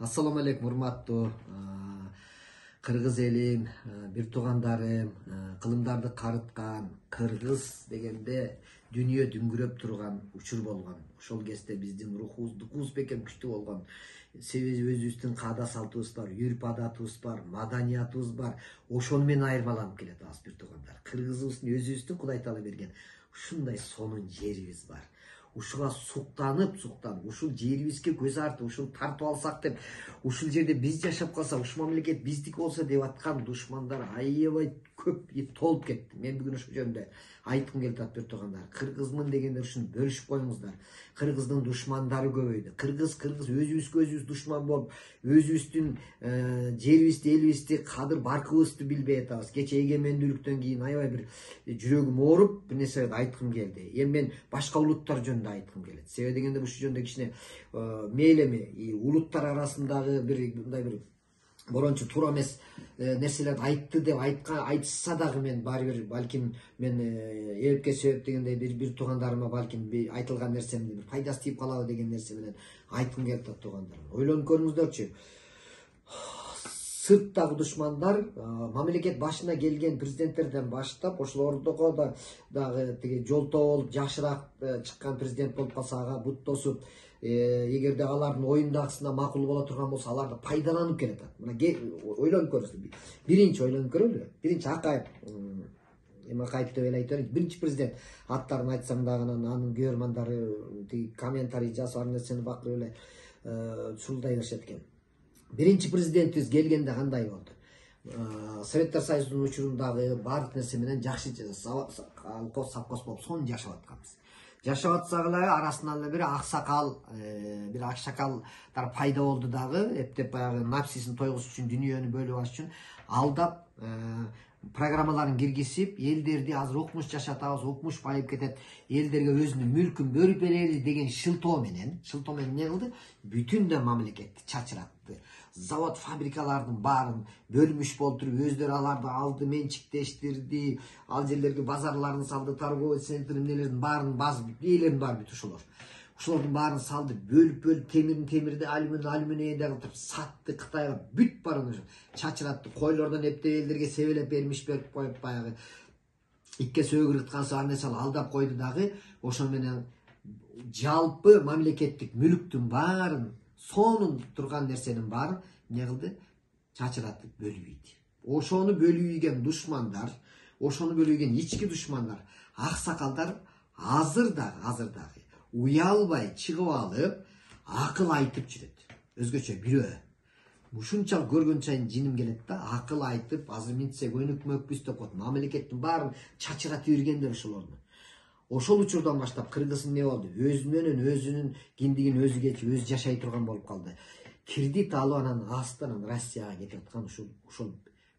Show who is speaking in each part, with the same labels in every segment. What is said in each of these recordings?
Speaker 1: Assalamu alaikum урматтуу кыргыз элим, бир туугандарым, кылымдарды карыткан кыргыз дегенде дүйнө дүңгүрөп турган учур болгон. Ошол кезде биздин рухубуз бекем күчтүү болгон. Себеби өзүбүздүн каада салтыбыз бар, үрп адатыбыз бар, маданиятыбыз бар. Ошону менен айырмаланып келет аз бир туугандар. Кыргызыбыздын өзүбүздүн Кудай Таала берген ушундай сонун жерибиз бар. Ушуга суктанып, ушул жерибизге көз артып, ушуну тартып алсак деп, ушул жерде биз жашап калсак, ушул мамлекет биздики болсо деп аткан душмандар аябай көп толуп кетти. Мен бүгүн ушул жөнүндө айткым келип атат бир туугандар. Кыргызмын дегендер ушуну бөлүшүп коюңуздар. Кыргыздын душмандары көбөйдү. Кыргыз өзүбүзгө өзүбүз душман болуп, өзүбүздүн жерибизди, элибизди, кадыр баркыбызды билбей атабыз. Кече эгемендүүлүктөн кийин аябай бир жүрөгүм ооруп, бир нерсе айткым келди. Эми мен башка улуттар жөнүндө айткым келет. Себеби дегенде ушул жөнүндө кичине мейли эми улуттар арасындагы мындай бир борончу туура эмес нерселерди айтты деп айтышса дагы мен баары бир балким мен эбепке себеп дегендей бир туугандарыма балким айтылган нерсемди бир пайдасы тийип калабы деген нерсе менен айткым келип атат туугандар. Ойлонуп көрүңүздөрчү. Сырттагы душмандар мамлекет башына келген президенттерден баштап ошол ордого дагы тиги жолтоо болуп жакшыраак чыккан президент болуп калса ага бут тосуп, эгерде алардын оюндагысына макул боло турган болсо аларды пайдаланып келатат. Мына ойлонуп көрүңүздөр. Биринчи ойлонуп көрөлү. Биринчи Акаев, Акаев деп эле айта берейин. Биринчи президент аттарын айтсам дагы анын көрөрмандары тиги комментарий жасап нерсени бакырып эле чулдай беришет экен. Биринчи президентибиз келгенде кандай болду? Советтер Союзунун учурундагы баардык нерсе менен жакшы колхоз совхоз болуп сонун жашап атканбыз. Жашап атсак эле арасынан эле бир аксакал, бир акшакалдар пайда болду дагы, эптеп баягы напсисин тойгузуш үчүн, дүйнөнү бөлүп алыш үчүн алдап программаларын киргизип, элдерди азыр укмуш жашатабыз, укмуш байып кетет, элдерге өзүнүн мүлкүн бөлүп берели деген шылтоо менен не кылды? Бүтүн да мамлекетти чачыратты. Завод, фабрикалардын баарын бөлмүш болтуруп, өздөрү аларды алды, менчиктештирди, ал жерлерге базарларын салды, торговый центр эмнелердин баарын базып,ээлердин баары бүт ошолор. Ошолордун баарын салды, бөлүп, темирди алюминийди кылтып сатты Кытайга, бүт баарын чачыратты. Койлордон эптеп элдерге себелеп бермиш берип коюп, баягы икке сөөгүрүткан сарнесал алдап койду дагы. Ошо менен жалпы мамлекеттик мүлктүн баарын, сонун турган нерсенин баарын не кылды? Чачыратып бөлүп ийди. Ошону бөлүп ийген душмандар, ошону бөлүп ийген ички душмандар, аксакалдар азыр дагы уялбай чыгып алып акыл айтып жүрөт. Өзгөчө бирөө. Ушунчалык көргөн сайын жиним келет да, акыл айтып, азыр минтсек өнүкмөкпүз деп коет. Мамлекеттин баарын чачыратып жүргендер ошолорду. Ошол учурдан баштап кыргыз эмне болду? Өзүнүн киндигин өзү кечип, өзү жашай турган болуп калды. Кредит алып анан астынан Россияга кетип аткан ушул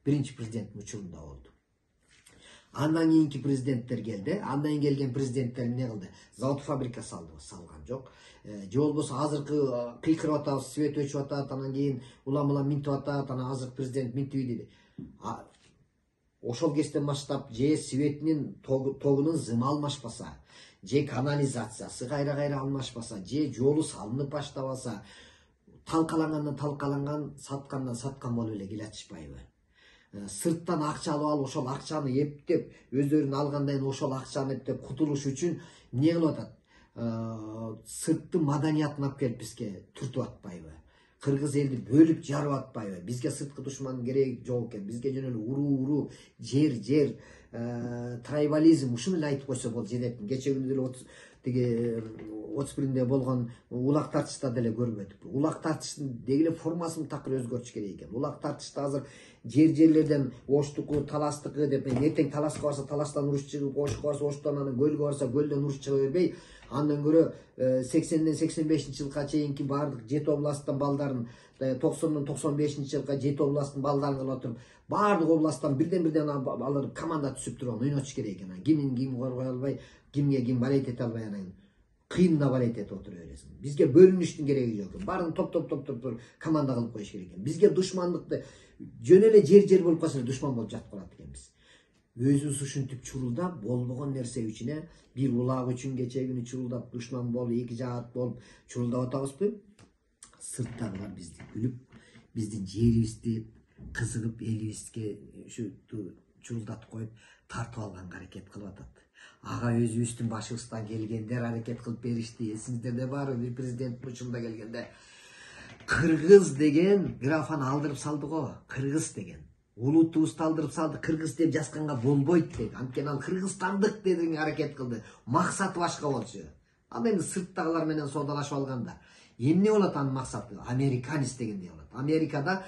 Speaker 1: биринчи президенттин учурунда болду. Андан кийинки президенттер келди. Андан кийин келген президенттер эмне кылды? Завод, фабрика салган жок. Же болбосо азыркы кыйкырып атабыз, свет өчүп атат, анан кийин улам минтип атат, анан азыркы президент минтиби деди. Ошол кезден баштап же светинин тогунун зымы алмашпаса, же канализациясы кайра алмашпаса, же жолу салынып баштабаса, талкаланган, саткан болуп эле келатышпайбы? Сырттан акча алып, ошол акчаны эптеп, өздөрүнүн алгандан ошол акчаны эптеп кутулуш үчүн эмне кылып атат? Сырттын маданиятын алып келип бизге түртүп атпайбы? Кыргыз элди бөлүп жарып атпайбы? Бизге сырткы душмандын кереги жок экен. Бизге жөн эле уруу, жер, трайбализм ушуну эле айтып койсо болот жетет. Кече күнү деле тиги 31-нде болгон улак тартышта деле көрүп өттүк. Улак тартыштын деги формасын такыр өзгөртүш керек экен. Улак тартышта азыр жерлерден оштуку, таластыкы деп, эртең таласка барса таластан уруш чыгып, ошко барса оштон, анан көлгө барса көлдөн уруш чыга бербей, андан көрө 80-ден 85-жылга чейинки баардык 7 областтан балдарын, 90-дон 95-жылга 7 областтын балдарын кылып отуруп, баардык областтан бирден алар команда түзүп туруп ойнотуш керек экен. Ким коргой албай, кимге ким балет эте албай, анан кыйында балет этип отура бересиң. Бизге бөлүнүштүн кереги жок экен. Баарын топ команда кылып коюш керек экен. Бизге душмандыкты жөн эле жер болуп калса душман болуп жатып калат экенбиз. Өзүбүз ушинтип чурулдап, болбогон нерсе үчүн, бир улак үчүн кече күнү чурулдап, душман болуп, эки жаат болуп чурулдап атабызбы? Sırttagılar bizdi gülüp, bizdin жерибизди кызыгып, элибизге чуулдатып коюп, тартып алганга аракет кылып атат. Ага өзүбүздүн башыбыздан келгендер аракет кылып беришти. Эсиңиздерде барбы, бир президент учурунда келгенде кыргыз деген графаны алдырып салды го. Кыргыз деген улутубузду алдырып салды. Кыргыз деп жазганга болбойт деди. Анткени ал кыргызстандык деген аракет кылды. Максаты башка болчу. Ал эми сырттагылар менен соодалашып алганда эмне болот анын максаты? Американец дегендей болот. Америкада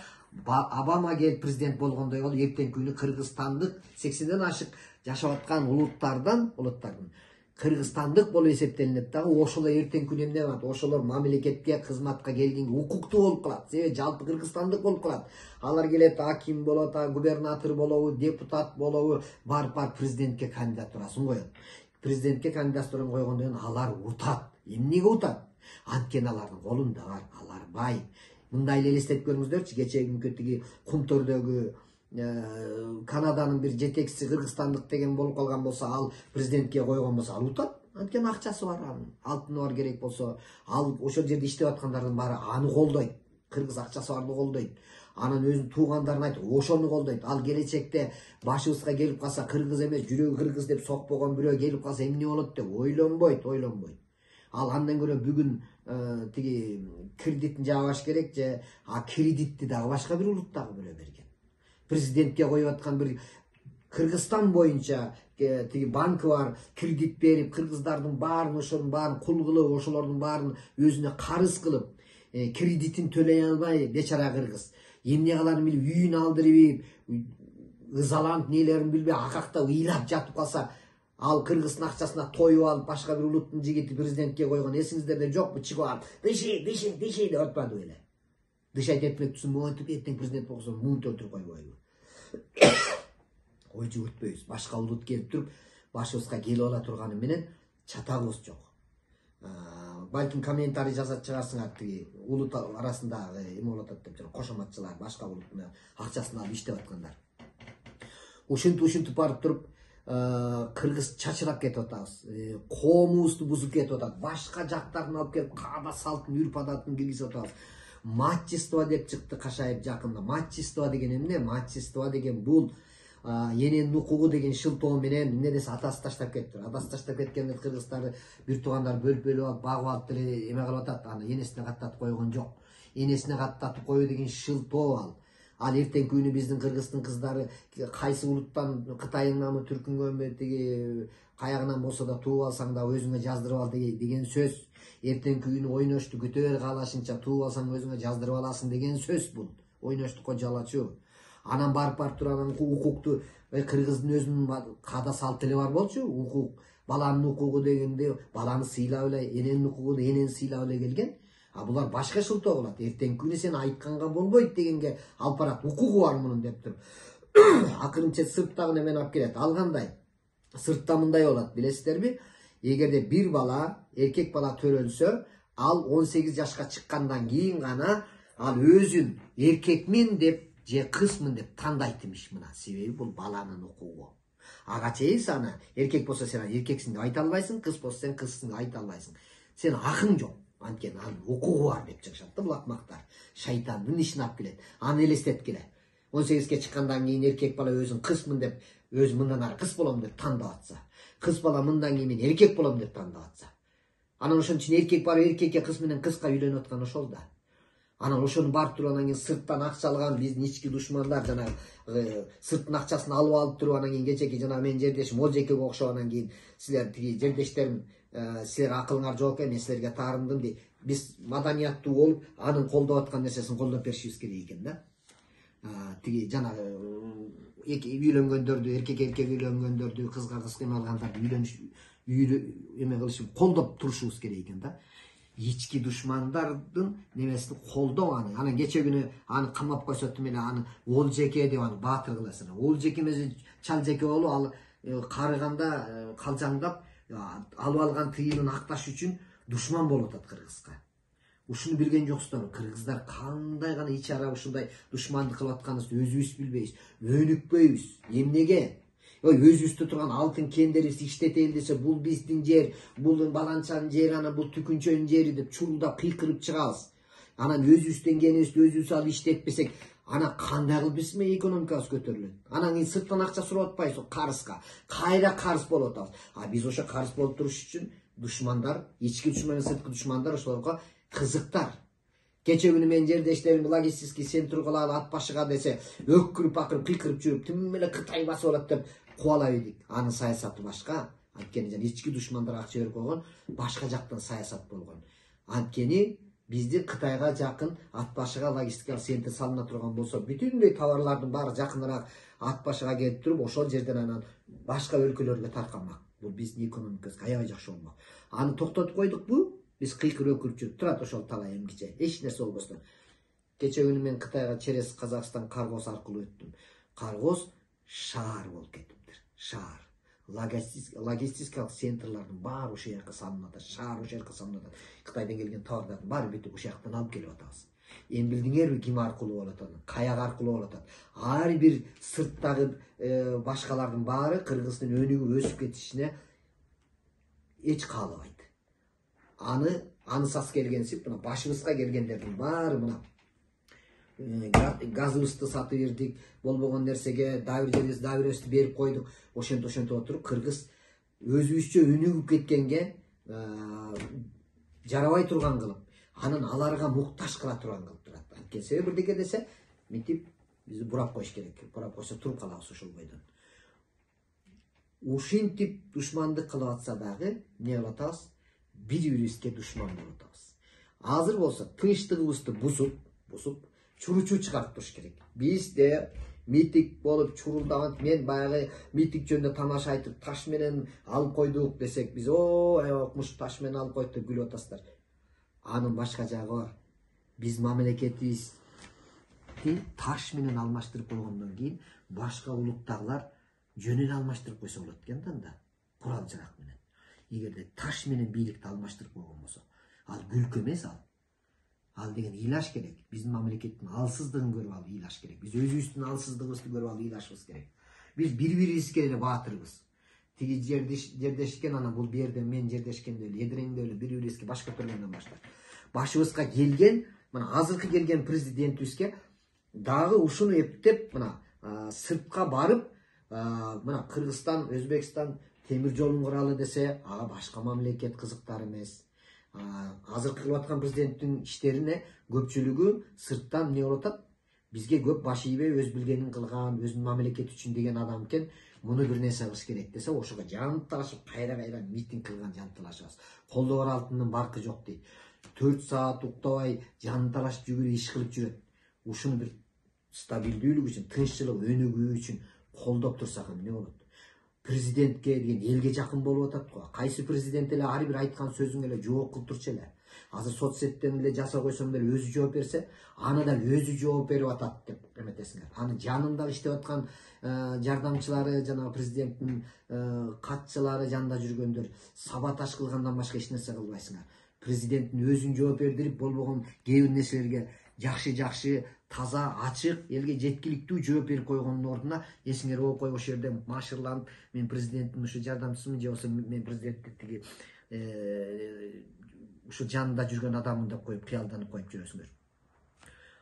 Speaker 1: Обама келип президент болгондой болуп, эртең күнү кыргызстандык 80ден ашык жашап аткан улуттардын кыргызстандык болуп эсептелинет дагы. Ошолор эртең күнү эмне болот? Ошолор мамлекетке кызматка келгенге укуктуу болуп калат. Себеби жалпы кыргызстандык болуп калат. Алар келет, аким болот, губернатор болобу, депутат болобу, барып президентке кандидатурасын коет. Президентке кандидатурасын койгондон кийин алар утат. Эмнеге утат? Анткени алардын колунда бар, алар бай. Мындай эле элестетип көрүңүздөрчү, кечеги тиги Кумтөрдөгү Канаданын бир жетекчиси кыргызстандык деген болуп калган болсо, ал президентке койгон болсо, ал утат. Анткени акчасы бар, алтыны бар керек болсо, ал ошол жерде иштеп аткандардын баары аны колдойт. Кыргыз акчасы барды колдойт. Анан өзүнүн туугандарына айтып, ошону колдойт. Ал келечекте башыбызга келип калса, кыргыз эмес, жүрөгү кыргыз деп сокпогон бирөө келип калса эмне болот деп ойлонбойт. Ал андан көрө бүгүн тиги кредитин жабаш керек же, кредитти дагы башка бир улуттагы бирөө берген. Президентке коюп аткан бир Кыргызстан боюнча тиги банкы бар, кредит берип, кыргыздардын баарын, ошонун баарын кул кылып, ошолордун баарын өзүнө карыз кылып, кредитин төлөй албай бечара кыргыз. Эмне кыларын билбей, үйүн алдырып, ызаланып, нелерин билбей, акакта ыйлап жатып калса, ал кыргыздын акчасына тоюп алып, башка бир улуттун жигити президентке койгон. Эсиңиздерде жокпу? Чыгып алып, дыши деп атпады беле. Дышайт этмектүүсүн монтип, эртең президент болсо муун өлтүрүп койбойбу? Ой жүгүртпөйбүз. Башка улут келип туруп, башыбызга келип ала турганы менен чатагыбыз жок. Балким комментарий жазат чыгарсыңар, тиги улут арасында эме болуп атат деп, кошоматчылар, башка улуттун акчасын алып иштеп аткандар. Ушинтип барып туруп, кыргыз чачырап кетип атабыз. Коомубузду бузуп кетип атат. Башка жактарын алып келип, каада салтын, үрп адатын киргизип атабыз. Матчество деп чыкты Кашаев жакында. Матчество деген эмне? Матчество деген бул эненин укугу деген шылтоо менен эмне десе атасы таштап кетиптир. Атасы таштап кеткенде кыргыздарды бир туугандар бөлүп алып, багып алып деле эме кылып атат. Аны энесине каттатып койгон жок. Энесине каттатып коюу деген шылтоо ал. Ал эртең күнү биздин кыргыздын кыздары кайсы улуттан, Кытайыңанбы, Түркүнгөнбү, тиги каягынан болсо да тууп алсаң да өзүңө жаздырып ал деген сөз. Эртең күнү ойношту күтө бер каалашынча тууп алсаң өзүңө жаздырып аласың деген сөз бул. Ойношту кожалачу. Анан барып туруп анан укукту кыргыздын өзүнүн каада салт эле бар болчу. Укук, баланын укугу дегенде баланы сыйлап эле, эненин укугу энени сыйлап эле келген. Булар башка шылтоо кылат. Эртең күнү сен айтканга болбойт дегенге алып барат. Укугу бар мунун деп туруп. Акырынча сырттагы немен алып келет. Ал кандай? Сыртта мындай болот, билесиздерби? Эгерде бир бала, эркек бала төрөлсө, ал 18 жашка чыккандан кийин гана ал өзүн эркекмин деп же кызмын деп тандайт имиш мына. Себеби бул баланын укугу. Ага чейин аны эркек болсо сен эркексиң деп айта албайсың, кыз болсо сен кызсың деп айта албайсың. Сен акың жок. Анткени анын укугу бар деп чыгышат да бул акмактар. Шайтандын ишин алып келет. Аны элестеткиле. 18ге чыккандан кийин эркек бала өзүн кызмын деп, өзү мындан ары кыз болом деп тандап атса. Кыз бала мындан кийин мен эркек болом деп тандап атса. Анан ошон үчүн эркек барып эркекке, кыз менен кызга үйлөнүп аткан ошол да. Анан ошону барып туруп анан кийин сырттан акча алган биздин ички душмандар жанагы сырттын акчасын алып туруп анан кийин кечеки жана менин жердешим Молжекеге окшоп анан кийин силер тиги жердештерим силер акылыңар жок экен, мен силерге таарындым дейт. Биз маданияттуу болуп, анын колдоп аткан нерсесин колдоп беришибиз керек экен да. Тиги жанагы үйлөнгөндөрдү, эркек үйлөнгөндөрдү, кызга кыз кыймалгандарды эме кылышып, колдоп турушубуз керек экен да. Ички душмандардын немесин колдоо аны. Анан кече күнү аны камап койсотум эле аны Олжеке деп аны баатыр кыласың. Олжеке эмес Чалжеке болуп ал карыганда калжаңдап алып алган тыйынын акташ үчүн душман болуп атат кыргызга. Ушуну билген жоксуздар. Кыргыздар кандай гана ич ара ушундай душмандык кылып атканыбызды өзүбүз билбейбиз. Өнүкпөйбүз. Эмнеге? Өзүбүздө турган алтын кендерибизди иштетели десе, бул биздин жер, бул баланчанын жери, анан бул түкүнчөнүн жери деп чурулдап кыйкырып чыгабыз. Анан өзүбүздөн кенебизди өзүбүз алып иштетпесек, ана кандай кылып биздин экономикабыз көтөрүлөт? Анан кийин сырттан акча сурап атпайбыз карызга. Кайра карыз болуп атабыз. Биз ошо карыз болуп туруш үчүн душмандар, ички душман менен сырткы душмандар ошолорго кызыктар. Кече күнү мен жердештерим логистический центр кылалы ат башыга десе, өкүрүп акырып кыйкырып жүрүп, тим эле Кытай басып алат деп кубалай бидик. Анын саясаты башка. Анткени жана ички душмандар акча берип койгон, башка жактан саясат болгон. Анткени бизди Кытайга жакын ат башыга логистикалык центр салына турган болсо, бүтүндөй товарлардын баары жакыныраак ат башыга келип туруп, ошол жерден анан башка өлкөлөргө таркалмак. Бул биздин экономикабызга аябай жакшы болмок. Аны токтотуп койдукпу? Биз кыйкырып өкүрүп жүрүп турат ошол талай эмгиче. Эч нерсе болбостон. Кече күнү мен Кытайга через Казакстан каргоз аркылуу өттүм. Каргоз шаар болуп кетиптир. Шаар. Логистикалык центрлардын баары ошол жака салынып атат. Шаар ошол жака салынып атат. Кытайдан келген товардардын баары бүтүп ошол жактан алып келип атабыз. Эми билдиңерби ким аркылуу болуп атат? Каяк аркылуу болуп атат? Ар бир сырттагы башкалардын баары Кыргыздын өнүгүп өсүп кетишине эч каалабайт. Аны сас келгенсип, мына башыбызга келгендердин баары мына газыбызды сатып бердик, болбогон нерсеге дабиребизди берип койдук. Ошентип отуруп Кыргыз өзүбүзчө өнүгүп кеткенге жарабай турган кылып, анын аларга муктаж кыла турган кылып турат. Анткени себеби бирдеке десе, мынтип бизди бурап коюш керек. Бурап койсо туруп калабыз ошол бойдон. Ушинтип душмандык кылып атса дагы эмне кылып атабыз? Бири-бирибизге душман болуп атабыз. Азыр болсо тынчтыгыбызды бузуп, чуручу чыгарып туруш керек. Бизде митинг болуп чурулдаган, мен баягы митинг жөнүндө тамаша айтып, таш менен алып койдук десек, биз окмуш таш менен алып койдук деп күлүп атасыздар. Анын башка жагы бар. Биз мамлекетибизди таш менен алмаштырып койгондон кийин башка улуттагылар жөнүн алмаштырып койсо болот экен да, курал жарак менен. Эгерде таш менен бийликти алмаштырып койгон болсо, ал күлкү эмес ал. Ал деген ыйлаш керек. Биздин мамлекеттин алсыздыгын көрүп алып ыйлаш керек. Биз өзүбүздүн алсыздыгыбызды көрүп алып ыйлашыбыз керек. Биз бири-бирибизге эле баатырбыз. Тиги жердешкен, анан бул берден мен жердешкенде эле, эдиреңде эле бири-бирибизге баш көтөргөндөн баштап. Башыбызга келген, мына азыркы келген президентибизге дагы ушуну эптеп, мына сыртка барып, мына Кыргызстан, Өзбекстан темир жолун куралы десе, ага башка мамлекет кызыктар эмес. Азыркы кылып аткан президенттин иштерине көпчүлүгү сырттан эмне болуп атат? Бизге көп баш ийбей, өз билгенин кылган, өзүнүн мамлекети үчүн деген адам экен. Муну бир нерсе кылыш керек десе, ошого жанталашып, кайра митинг кылган жанталашабыз. Колдо бар алтындын баркы жок дейт. 4 саат уктабай жанталашып жүгүрүп иш кылып жүрөт. Ушуну бир стабилдүүлүк үчүн, тынччылык, өнүгүү үчүн колдоп турсак эмне болот? Президентке деген элге жакын болуп атат го. Кайсы президент эле ар бир айткан сөзүң эле жооп кылып турчу эле. Азыр соцсеттен эле жаса койсом деле өзү жооп берсе, аны да өзү жооп берип атат деп эметесиңер. Аны жанында иштеп аткан жардамчылары, жана президенттин катчылары жанында жүргөндөр саботаж кылгандан башка эч нерсе кылбайсыңар. Президенттин өзүн жооп бердирип, болбогон кээ бир нерселерге жакшы, таза, ачык, элге жеткиликтүү жооп берип койгондун ордуна, эсиңер болуп коюп ошол жерде машырланып, мен президенттин ушу жардамчысымын, же болбосо мен президенттин тиги ушу жанында жүргөн адаммын деп коюп, кыялданып коюп жүрөсүңөр.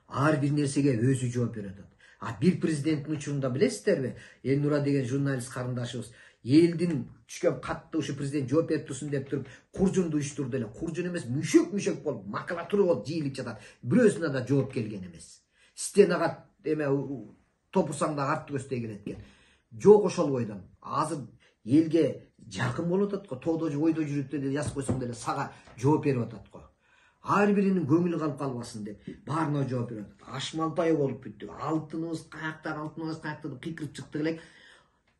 Speaker 1: Ар бир нерсеге өзү жооп берип атат. Бир президенттин учурунда билесиздерби? Элнура деген журналист карындашыбыз элдин түшкөн катты ушу президент жооп берип турсун деп туруп, куржунду уюштурду эле. Куржун эмес, мүшөк болуп, макулатура болуп жийилип жатат. Бирөөсүнө да жооп келген эмес. Стенага эме топурсаң да арты көздөй келет экен. Жок ошол бойдон. Азыр элге жакын болуп атат го. Тоодо ойдо жүрүп деле жазып койсоң деле сага жооп берип атат го. Ар биринин көңүлү калбасын деп баарына жооп берип атат. Ашмалтай болуп бүттүк. Алтыныбыз каякта деп кыйкырып чыктык элек.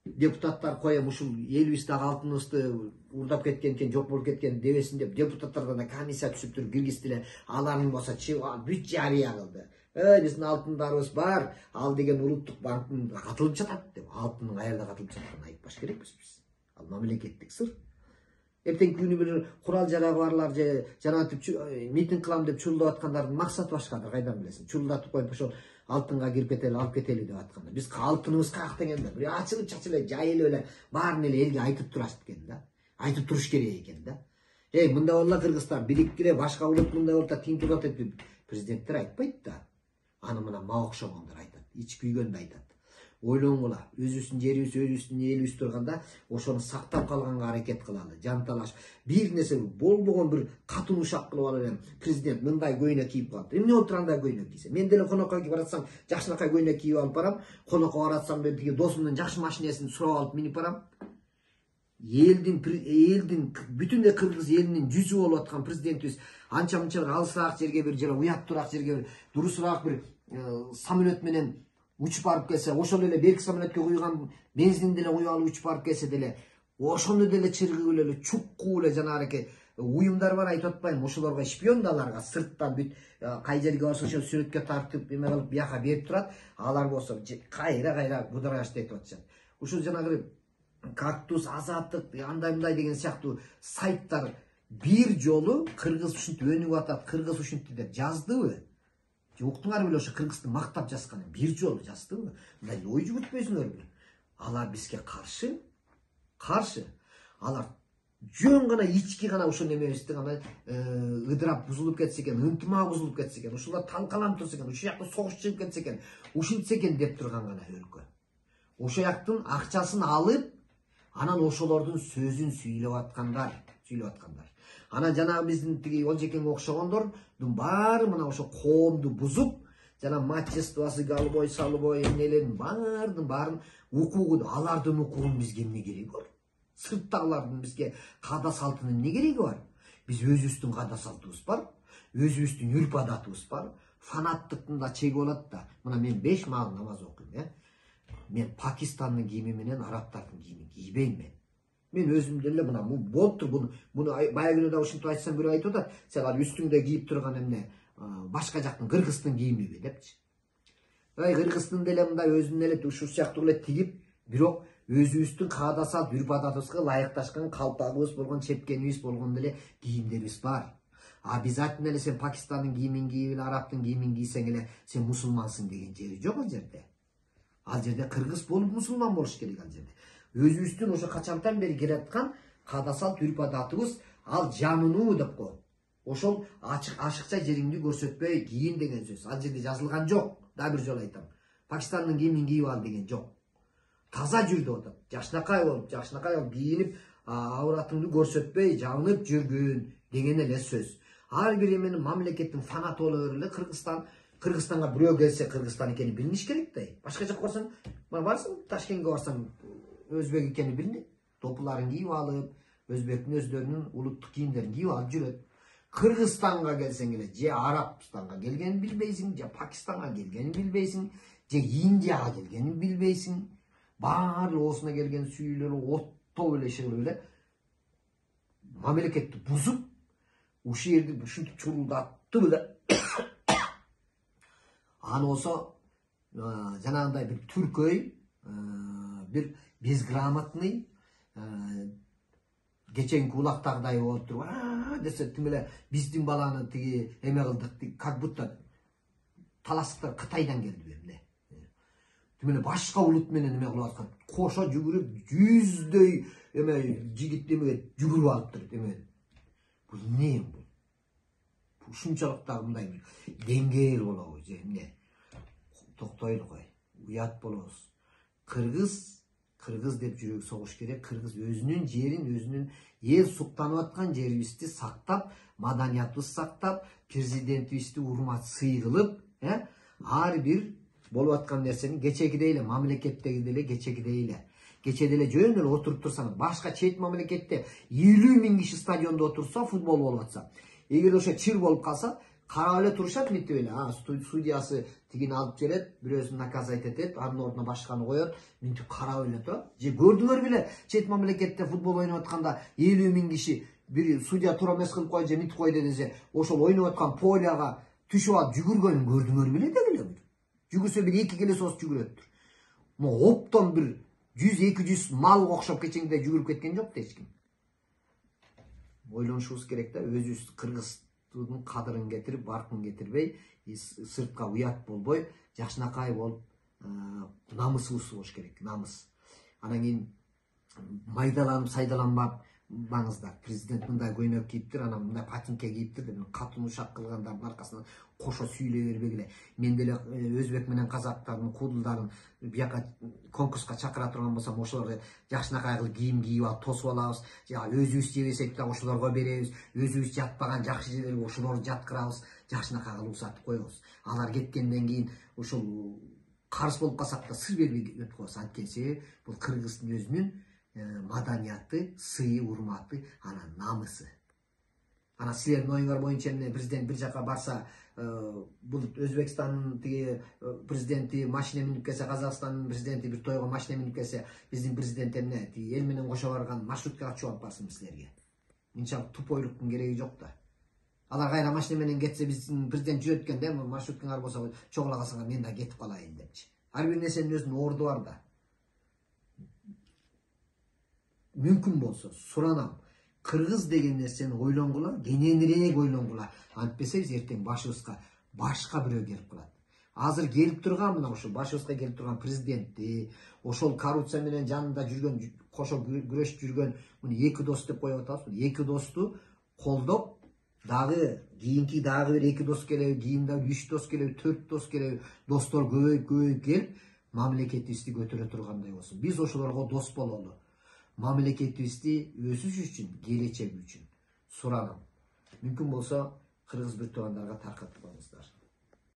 Speaker 1: Депутаттар коем ушул элибиздеги алтыныбызды урдап кеткен экен, жок болуп кеткен дебесин деп депутаттардан да комиссия түзүп туруп киргизди эле. Алардын болсо бүт жарыя кылды. Биздин алтындарыбыз бар, ал деген улуттук банктын катылып жатат деп. Алтындын каерде катылып жатканын айтпаш керекпиз биз. Ал мамлекеттик сыр. Эртеңки күнү бир курал жарагы барлар же жанагынтип митинг кылам деп чурулдап аткандардын максаты башкадыр, кайдан билесиң? Чурулдатып коюп ошол алтынга кирип кетели, алып кетели деп атканда. Биз алтыныбыз каякта дегенде, бир ачылып чачылып жайылып эле баарын эле элге айтып турат экен да. Айтып туруш керек экен да. Мындай болла Кыргызстан бириктире, башка улут мындай болуп да тинтип атат деп Президенттер айтпайт да. Аны мына мага окшогондор айтат. Ич күйгөндө айтат. Ойлоңгула, өзүбүздүн жерибиз, өзүбүздүн элибиз турганда ошону сактап калганга аракет кылалы. Жанталаш. Бир нерсе болбогон бир катуу ушак кылып алып элем. Президент мындай көйнөк кийип калат. Эмне болуп турганда көйнөк кийсе? Мен деле конокко баратсам, жакшынакай көйнөк кийип алып барам. Конокко баратсам, мен тиги досумдун жакшы машинесин сурап алып минип барам. Элдин бүтүндөй кыргыз элинин жүзү болуп аткан президентибиз анча-мынча бир алысыраак жерге бир жана уяттуураак жерге бир дурусураак бир самолет менен учуп барып келсе, ошол эле берки самолетке куйган бензин деле куюп алып учуп барып келсе деле, ошону деле чыргып эле чукку эле жанагы уюмдар бар, айтып атпайм, ошолорго шпион да аларга сырттан бүт кай жерге барса ошо сүрөткө тартып эме кылып бияка берип турат. Алар болсо кайра будараш айтып атышат. Ушул жанагы Кактус, Азаттык, андай деген сыяктуу сайттар бир жолу кыргыз ушинтип өнүгүп атат, кыргыз ушинтип деп жаздыбы? Уктуңар беле ошо кыргызды мактап жазганын бир жолу жаздыбы? Мындай ой жүгүртпөйсүңөрбү? Алар бизге каршы. Алар жөн гана ички гана ошо немебизди гана ыдырап бузулуп кетсе экен, ынтымак бузулуп кетсе экен, ушулар талкаланып турса экен, ушул жакта согуш чыгып кетсе экен, ушинтсе экен деп турган гана өлкө. Ошол жактын акчасын алып, анан ошолордун сөзүн сүйлөп аткандар. Анан жанагы биздин тиги Олжекеңге окшогондордун баары мына ошо коомду бузуп, жана матчествосы галбой, салбой, эмнелерин баарын укугу, алардын укугун бизге эмне кереги бар? Сырттагылардын бизге каада салтынын эмне кереги бар? Биз өзүбүздүн каада салтыбыз бар, өзүбүздүн үрп адатыбыз бар. Фанаттыктын да чеги болот да. Мына мен 5 маал намаз окуйм, мен Пакистандын кийими менен арабтардын кийимин кийбейм мен. Мен өзүм деле мына болуптур, буну баягы да ушинтип айтсам бирөө айтып атат, сен ал үстүңдө кийип турган эмне башка жактын Кыргыздын кийимиби депчи. Кыргыздын деле мындай өзүнүн эле ушул сыяктуу эле тигип, бирок өзүбүздүн каада салт үрп адатыбызга ылайыкташкан калпагыбыз болгон, чепкенибиз болгон деле кийимдерибиз бар. Обязательно эле сен Пакистандын кийимин кийип эле, арабтын кийимин кийсең эле сен мусулмансың деген жери жок ал жерде. Ал жерде кыргыз болуп мусулман болуш керек ал жерде. Өзүбүздүн ошо качантан бери келаткан каада салт үрп адатыбыз ал жанынуу деп коет. Ошол ашыкча жериңди көрсөтпөй кийин деген сөз. Ал жерде жазылган жок. Да бир жолу айтам. Пакистандын кийимин кийип ал деген жок. Таза жүр деп атат. Жакшынакай болуп кийинип, ауратыңды көрсөтпөй, жабынып жүргүн деген эле сөз. Ар бир эменин мамлекеттин фанаты боло берели. Кыргызстанга бирөө келсе, Кыргызстан экени билиниш керек да. Башка жакка барсаң, Ташкентке барсаң, өзбек экени билинет. Топуларын кийип алып, өзбектин өздөрүнүн улуттук кийимдерин кийип алып жүрөт. Кыргызстанга келсең эле, же Арабстанга келгенин билбейсиң, же Пакистанга келгенин билбейсиң, же Индияга келгенин билбейсиң. Баары оосуна келген сүйүлөрү оттоп эле шыгылып эле мамлекетти бузуп, ушул жерди ушинтип чурулдатты эле. Аны болсо жанагындай бир түркөй, бир безграмотный, кеченки улактагыдай болуп туруп, десе тим эле биздин баланы тиги эме кылдык, как будто таластыктар Кытайдан келди эмне. Тим эле башка улут менен эме кылып аткан, кошо жүгүрүп, жүздөй эме жигит эмеге жүгүрүп алыптыр эме. Бул эмне бул? Ушунчалык да мындай бир деңгээл болобу же эмне? Токтойлу кой. Уят болобуз. Кыргыз деп жүрөк согуш керек. Кыргыз өзүнүн жерин, өзүнүн эл суктанып аткан жерибизди сактап, маданиятыбызды сактап, президентибизди урмат сый кылып, ар бир болуп аткан нерсени кечегидей эле мамлекеттеги деле кечегидей эле. Кече деле жөн эле отуруп турсаң, башка чет мамлекетте 50 000 киши стадиондо отурса, футбол болуп атса, эгер ошо чыр болуп калса, карап эле турушат мынтип эле. Судьясы тигини алып келет, бирөөсүн наказать этет, анын ордуна башканы коет, мынтип карап эле турат. Же көрдүңөр беле, чет мамлекетте футбол ойноп атканда 50 000 киши бир судья туура эмес кылып кой же мынтип кой десе, ошол ойноп аткан поляга түшүп алып жүгүргөнүн көрдүңөр беле дегиле. Жүгүрсө бир 2 келесос жүгүрөттүр. Оптон бир 100-200 малга окшоп кечеңде жүгүрүп кеткен жок да эч ким. Ойлонушубуз керек да, өзүбүз кыргыздын кадырын кетирип, баркын кетирбей, сыртка уят болбой, жакшынакай болуп, намысыбыз болуш керек, намыс. Анан кийин майдаланып, сайдаланбап, маңыздар. Президент мындай көйнөк кийиптир, анан мындай патинке кийиптир деп катын ушак кылгандардын аркасынан кошо сүйлөй бербегиле. Мен деле өзбек менен казактардын куудулдарын бияка конкурска чакыра турган болсом, ошолорду жакшынакай кылып кийим кийип алып тосуп алабыз. Өзүбүз жебесек да ошолорго беребиз. Өзүбүз жатпаган жакшы жерлерге ошолорду жаткырабыз. Жакшынакай кылып узатып коебуз. Алар кеткенден кийин ушул карыз болуп калсак да сыр бербей өтүп коебуз. Анткени себеби бул кыргыздын өзүнүн маданияты, сыйы, урматы, анан намысы. Анан силердин оюңар боюнча эмне, президент бир жака барса, бул Өзбекстандын тиги президенти машина минип келсе, Казакстандын президенти бир тойго машина минип келсе, биздин президент эмне, тиги эл менен кошо барган маршруткага чогулуп барсынбы силерге? Мынчалык тупойлуктун кереги жок да. Алар кайра машина менен кетсе, биздин президент жүрөт экен да, маршруткаңар болсо чогула калсаңар мен да кетип калайын депчи. Ар бир нерсенин өзүнүн орду бар да. Мүмкүн болсо суранам, кыргыз деген нерсени ойлонгула, кененирээк ойлонгула. Антпесе биз эртең башыбызга башка бирөө келип калат. Азыр келип турган мына ошо башыбызга келип турган президентти, ошол коррупция менен жанында жүргөн, кошо күрөшүп жүргөн муну эки дос деп коюп атабыз. Эки досту колдоп, дагы кийинки дагы бир эки дос келеби, кийин дагы 3 дос келеби, 4 дос келеби, достор көбөйүп келип, мамлекетибизди көтөрө тургандай болсун. Биз ошолорго дос бололу. Мамлекетибизди өсүш үчүн, келечеги үчүн суранам. Мүмкүн болсо кыргыз бир туугандарга таркатып коюңуздар.